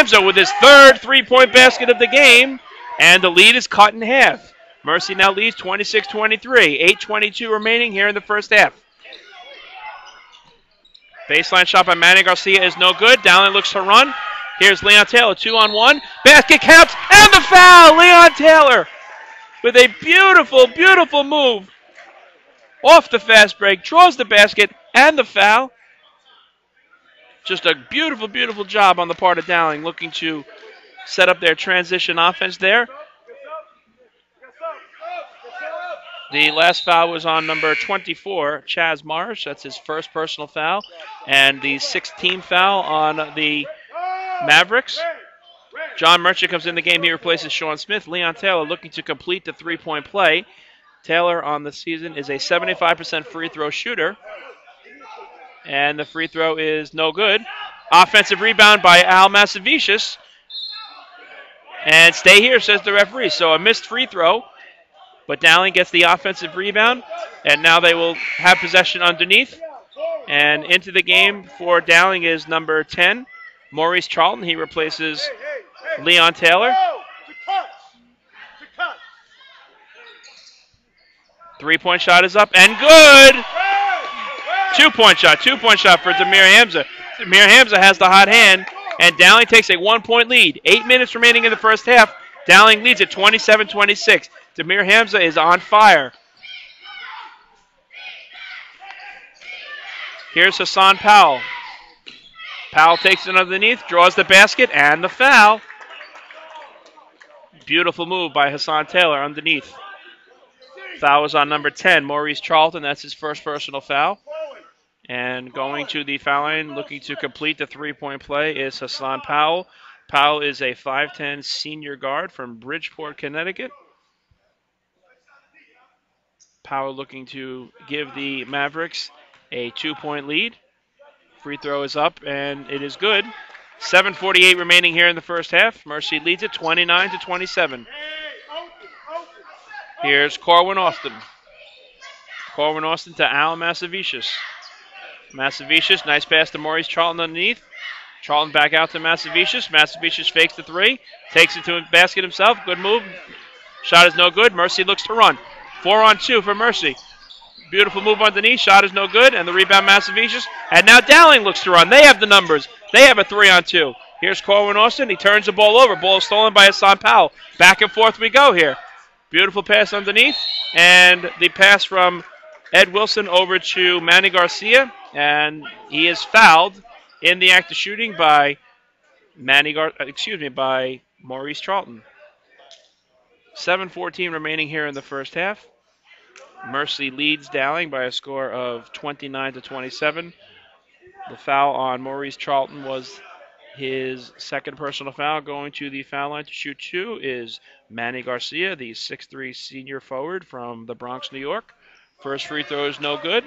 Hamza with his third three-point basket of the game, and the lead is cut in half. Mercy now leads 26-23, 8:22 remaining here in the first half. Baseline shot by Manny Garcia is no good. Dowling looks to run. Here's Leon Taylor, 2-on-1. Basket counts, and the foul! Leon Taylor with a beautiful, beautiful move off the fast break, draws the basket and the foul. Just a beautiful, beautiful job on the part of Dowling, looking to set up their transition offense there. The last foul was on number 24, Chaz Marsh. That's his first personal foul. And the sixth team foul on the Mavericks. John Merchant comes in the game. He replaces Sean Smith. Leon Taylor looking to complete the three-point play. Taylor on the season is a 75% free throw shooter. And the free throw is no good. Offensive rebound by Al Masavicius. And stay here, says the referee. So a missed free throw. But Dowling gets the offensive rebound, and now they will have possession underneath. And into the game for Dowling is number 10, Maurice Charlton. He replaces Leon Taylor. Three-point shot is up and good. Two-point shot for Demir Hamza. Demir Hamza has the hot hand, and Dowling takes a one-point lead. 8 minutes remaining in the first half. Dowling leads at 27-26. Demir Hamza is on fire. Here's Hassan Powell. Powell takes it underneath, draws the basket, and the foul. Beautiful move by Hassan Taylor underneath. Foul was on number 10, Maurice Charlton. That's his first personal foul. And going to the foul line, looking to complete the three-point play, is Hassan Powell. Powell is a 5'10 senior guard from Bridgeport, Connecticut. Powell looking to give the Mavericks a 2-point lead. Free throw is up, and it is good. 7:48 remaining here in the first half. Mercy leads it 29-27. Here's Corwin Austin. Corwin Austin to Al Masavicius. Masavicius, nice pass to Maurice Charlton underneath. Charlton back out to Masavicius. Masavicius fakes the three. Takes it to the basket himself. Good move. Shot is no good. Mercy looks to run. 4-on-2 for Mercy. Beautiful move underneath. Shot is no good. And the rebound, Masavicius. And now Dowling looks to run. They have the numbers. They have a 3-on-2. Here's Corwin Austin. He turns the ball over. Ball stolen by Hassan Powell. Back and forth we go here. Beautiful pass underneath. And the pass from Ed Wilson over to Manny Garcia. And he is fouled in the act of shooting by by Maurice Charlton. 7:14 remaining here in the first half. Mercy leads Dowling by a score of 29-27. The foul on Maurice Charlton was his second personal foul. Going to the foul line to shoot two is Manny Garcia, the 6'3 senior forward from the Bronx, New York. First free throw is no good.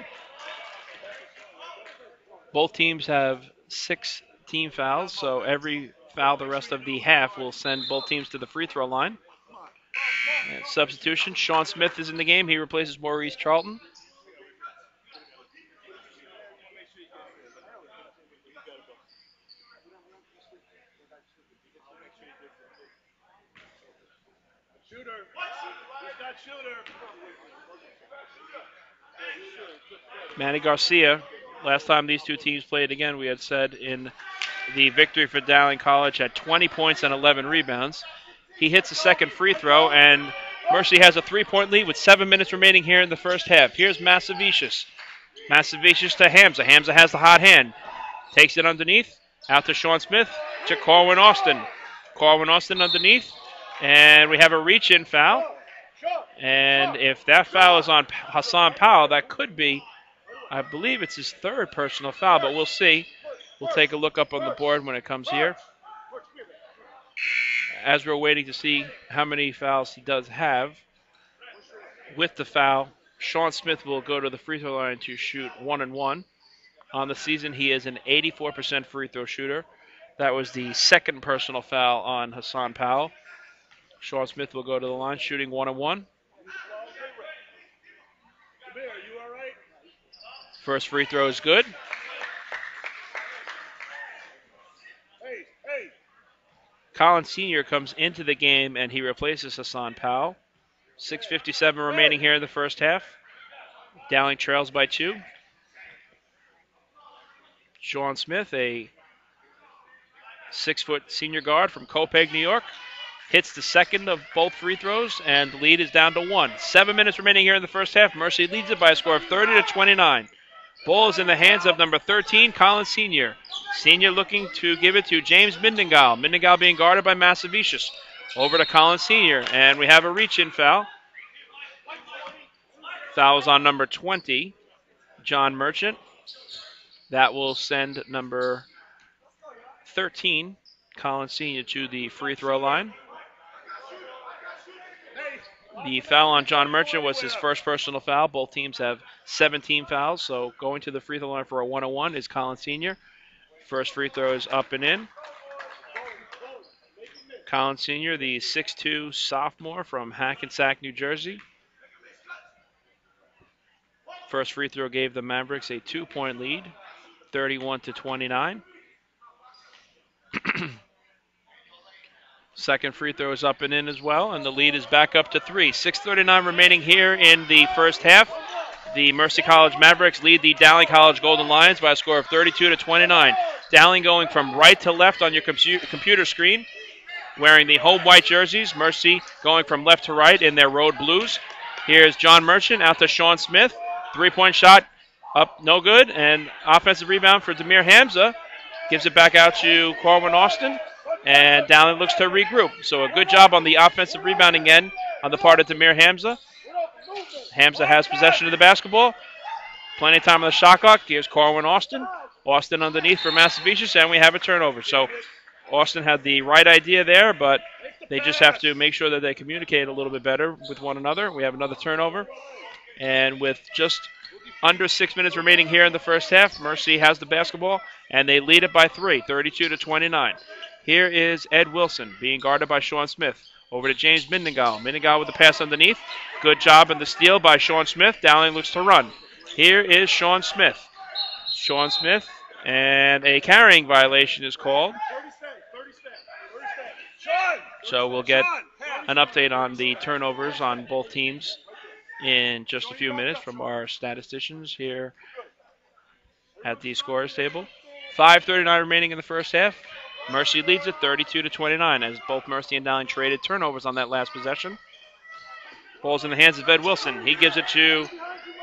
Both teams have 6 team fouls, so every foul the rest of the half will send both teams to the free throw line. And substitution, Sean Smith is in the game. He replaces Maurice Charlton. Manny Garcia, last time these two teams played again, we had said in the victory for Dowling College, had 20 points and 11 rebounds. He hits the second free throw, and Mercy has a 3-point lead with 7 minutes remaining here in the first half. Here's Masavicius. Masavicius to Hamza. Hamza has the hot hand. Takes it underneath. Out to Sean Smith. To Corwin Austin. Corwin Austin underneath. And we have a reach-in foul. And if that foul is on Hassan Powell, that could be, I believe it's his third personal foul, but we'll see. We'll take a look up on the board when it comes here. As we're waiting to see how many fouls he does have, with the foul, Sean Smith will go to the free throw line to shoot 1-and-1. On the season, he is an 84% free throw shooter. That was the second personal foul on Hassan Powell. Sean Smith will go to the line shooting 1-and-1. First free throw is good. Collins Sr. comes into the game and he replaces Hassan Powell. 6:57 remaining here in the first half. Dowling trails by 2. Sean Smith, a 6-foot senior guard from Copeg, New York, hits the second of both free throws, and the lead is down to 1. 7 minutes remaining here in the first half. Mercy leads it by a score of 30-29. Ball is in the hands of number 13, Collins Sr. Senior looking to give it to James Mindengal. Mindengal being guarded by Massavicius. Over to Collins Sr., and we have a reach-in foul. Foul is on number 20, John Merchant. That will send number 13, Collins Sr., to the free throw line. The foul on John Merchant was his first personal foul. Both teams have 17 fouls, so going to the free throw line for a 1-on-1 is Collins Sr. First free throw is up and in. Collins Sr., the 6'2 sophomore from Hackensack, New Jersey. First free throw gave the Mavericks a 2-point lead, 31-29. Second free throw is up and in as well, and the lead is back up to 3. 6:39 remaining here in the first half. The Mercy College Mavericks lead the Dowling College Golden Lions by a score of 32-29. Dowling going from right to left on your computer screen, wearing the home white jerseys. Mercy going from left to right in their road blues. Here's John Merchant out to Sean Smith. 3-point shot up, no good, and offensive rebound for Demir Hamza. Gives it back out to Corwin Austin. And Dowling looks to regroup. So a good job on the offensive rebounding end on the part of Demir Hamza. Hamza has possession of the basketball. Plenty of time on the shot clock. Gives Corwin Austin. Austin underneath for Massavicius, and we have a turnover. So Austin had the right idea there, but they just have to make sure that they communicate a little bit better with one another. We have another turnover. And with just under 6 minutes remaining here in the first half, Mercy has the basketball, and they lead it by 3, 32-29. Here is Ed Wilson being guarded by Sean Smith. Over to James Mindengal. Mindengal with the pass underneath. Good job in the steal by Sean Smith. Dowling looks to run. Here is Sean Smith. Sean Smith, and a carrying violation is called. So we'll get an update on the turnovers on both teams in just a few minutes from our statisticians here at the scorers table. 5:39 remaining in the first half. Mercy leads it 32-29 as both Mercy and Dowling traded turnovers on that last possession. Ball's in the hands of Ed Wilson. He gives it to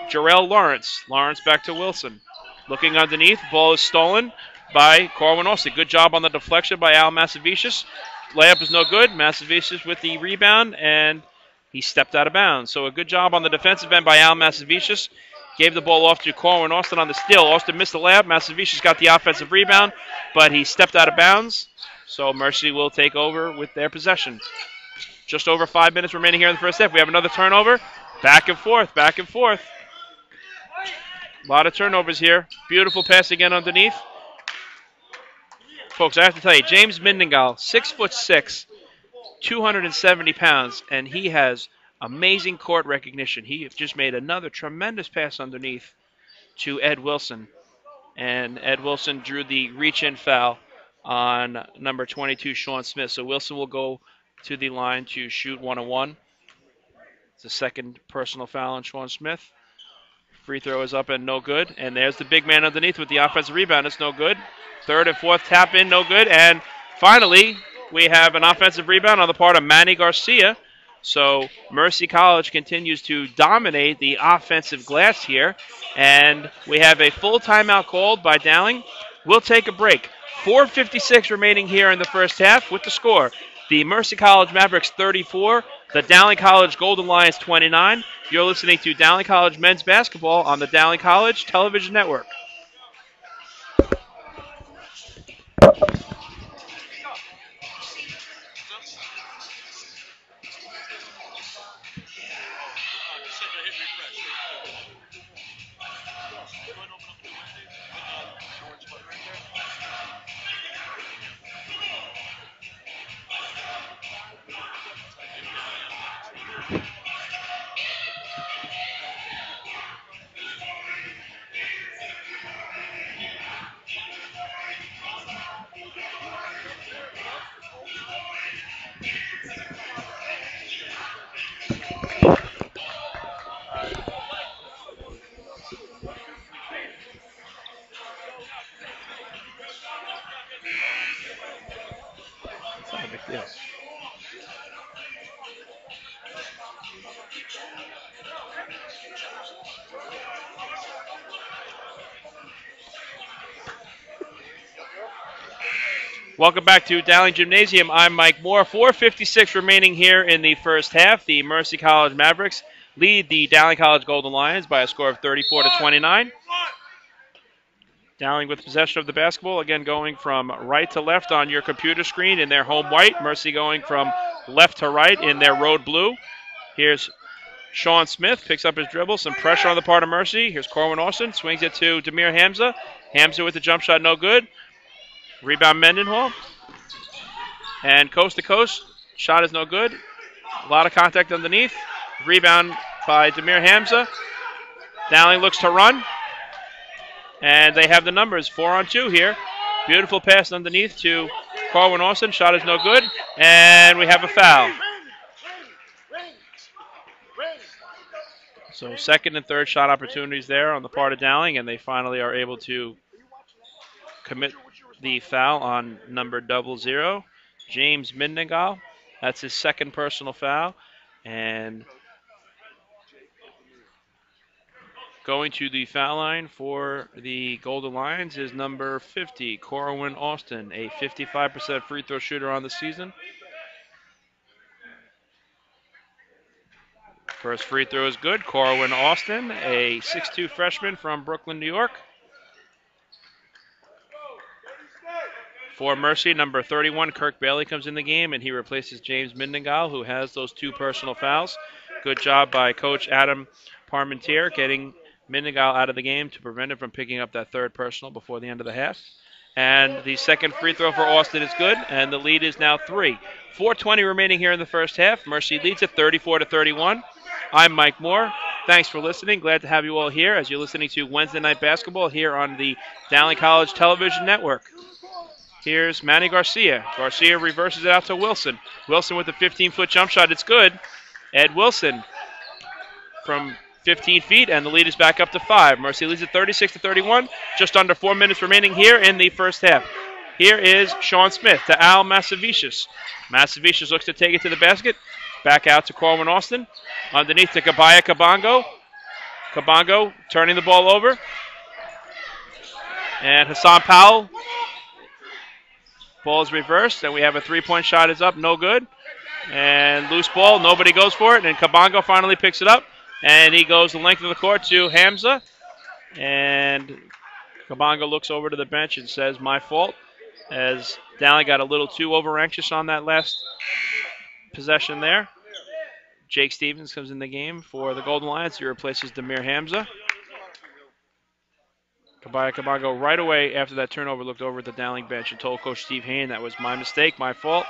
Jarrell Lawrence. Lawrence back to Wilson. Looking underneath. Ball is stolen by Corwin Austin. Good job on the deflection by Al Massavicius. Layup is no good. Massavicius with the rebound, and he stepped out of bounds. So a good job on the defensive end by Al Massavicius. Gave the ball off to Corwin Austin on the steal. Austin missed the layup. Massavicius got the offensive rebound, but he stepped out of bounds. So Mercy will take over with their possession. Just over 5 minutes remaining here in the first half. We have another turnover. Back and forth, back and forth. A lot of turnovers here. Beautiful pass again underneath. Folks, I have to tell you, James Mindengal, 6'6", 270 pounds, and he has amazing court recognition. He just made another tremendous pass underneath to Ed Wilson. And Ed Wilson drew the reach-in foul on number 22, Sean Smith. So Wilson will go to the line to shoot 1-on-1. It's the second personal foul on Sean Smith. Free throw is up and no good. And there's the big man underneath with the offensive rebound. It's no good. Third and fourth tap in, no good. And finally, we have an offensive rebound on the part of Manny Garcia. So Mercy College continues to dominate the offensive glass here. And we have a full timeout called by Dowling. We'll take a break. 4:56 remaining here in the first half with the score. The Mercy College Mavericks 34, the Dowling College Golden Lions 29. You're listening to Dowling College Men's Basketball on the Dowling College Television Network. Yeah. Welcome back to Dowling Gymnasium. I'm Mike Moore. 4:56 remaining here in the first half. The Mercy College Mavericks lead the Dowling College Golden Lions by a score of 34-29. Dowling with possession of the basketball, again going from right to left on your computer screen in their home white. Mercy going from left to right in their road blue. Here's Sean Smith, picks up his dribble, some pressure on the part of Mercy. Here's Corwin Austin, swings it to Demir Hamza. Hamza with the jump shot, no good. Rebound Mendenhall. And coast to coast, shot is no good. A lot of contact underneath. Rebound by Demir Hamza. Dowling looks to run. And they have the numbers, 4-on-2 here. Beautiful pass underneath to Corwin Austin. Shot is no good. And we have a foul. So second and third shot opportunities there on the part of Dowling, and they finally are able to commit the foul on number 00, James Mindengal. That's his second personal foul. And going to the foul line for the Golden Lions is number 50, Corwin Austin, a 55% free throw shooter on the season. First free throw is good. Corwin Austin, a 6'2 freshman from Brooklyn, New York. For Mercy, number 31, Kirk Bailey comes in the game, and he replaces James Mindengal, who has those two personal fouls. Good job by Coach Adam Parmentier getting Mindengal out of the game to prevent him from picking up that third personal before the end of the half. And the second free throw for Austin is good, and the lead is now 3. 4:20 remaining here in the first half. Mercy leads at 34-31. I'm Mike Moore. Thanks for listening. Glad to have you all here as you're listening to Wednesday Night Basketball here on the Dowling College Television Network. Here's Manny Garcia. Garcia reverses it out to Wilson. Wilson with a 15-foot jump shot. It's good. Ed Wilson from 15 feet, and the lead is back up to 5. Mercy leads at 36-31. Just under 4 minutes remaining here in the first half. Here is Sean Smith to Al Masavicius. Masavicius looks to take it to the basket. Back out to Corwin Austin. Underneath to Kabaya Kabango. Kabango turning the ball over. And Hassan Powell. Ball is reversed, and we have a three-point shot is up, no good. And loose ball, nobody goes for it, and Kabango finally picks it up. And he goes the length of the court to Hamza. And Kabango looks over to the bench and says, my fault, as Dowling got a little too over-anxious on that last possession there. Jake Stevens comes in the game for the Golden Lions. He replaces Demir Hamza. Kabaya Kabango right away after that turnover looked over at the Dowling bench and told Coach Steve Hain that was my mistake, my fault.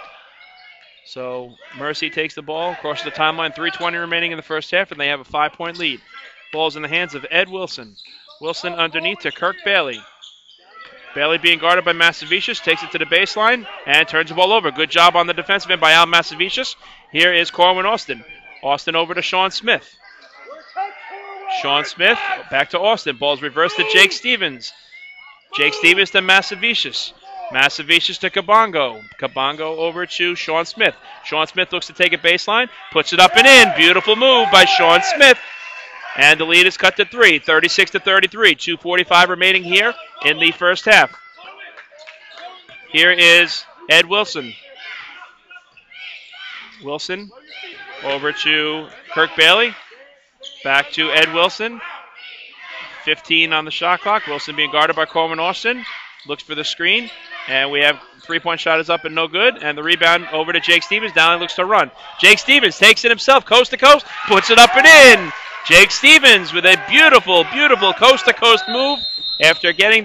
So Mercy takes the ball, crosses the timeline, 3:20 remaining in the first half, and they have a 5-point lead. Ball's in the hands of Ed Wilson. Wilson underneath to Kirk Bailey. Bailey being guarded by Masavicius, takes it to the baseline and turns the ball over. Good job on the defensive end by Al Masavicius. Here is Corwin Austin. Austin over to Sean Smith. Sean Smith back to Austin. Ball's reversed to Jake Stevens. Jake Stevens to Masavicius. Masavicius to Kabango. Kabango over to Sean Smith. Sean Smith looks to take a baseline, puts it up and in. Beautiful move by Sean Smith. And the lead is cut to 3, 36-33. 2:45 remaining here in the first half. Here is Ed Wilson. Wilson over to Kirk Bailey. Back to Ed Wilson. 15 on the shot clock. Wilson being guarded by Corwin Austin. Looks for the screen. And we have three-point shot is up and no good. And the rebound over to Jake Stevens. Dowling looks to run. Jake Stevens takes it himself, coast to coast. Puts it up and in. Jake Stevens with a beautiful, beautiful coast-to-coast move after getting